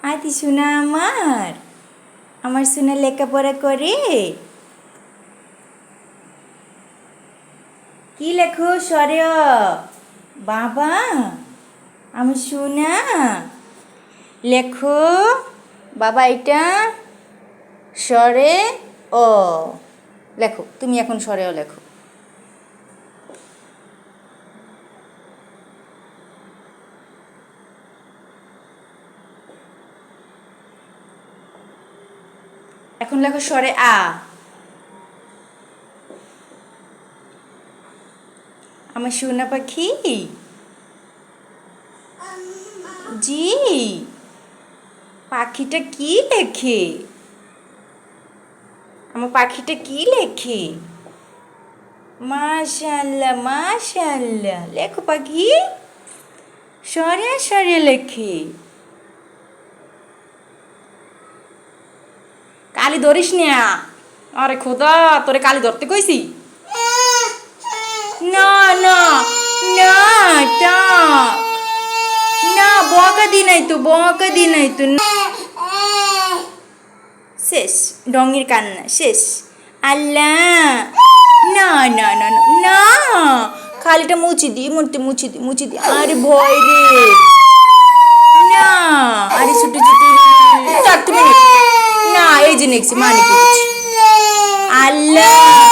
আতি সোনা আমার সোনা লেখাপড়া করে। কি লেখো সরে বাবা আমার সোনা লেখো বাবা এটা সরে ও লেখো তুমি এখন সরে ও লেখো। এখন লেখো সরে আ। আমার সোনা পাখি জি পাখিটা কি লেখে? আমার পাখিটা কি লেখে? মাশাআল্লাহ মাশাআল্লাহ লেখো পাখি সরে সরে লেখে। কালি ধরিস না। আরে খোদা তোরে কালি ধরতে কইছি। না না না টাক না বকা দি নাই তো শেষ ডঙ্গির কান্না শেষ। আল্লাহ না না না না না খালিটা মুছি দি আরে ভয় রে না আরে ছুটি তুমি না এই যে নেক্সি মানি আল্লাহ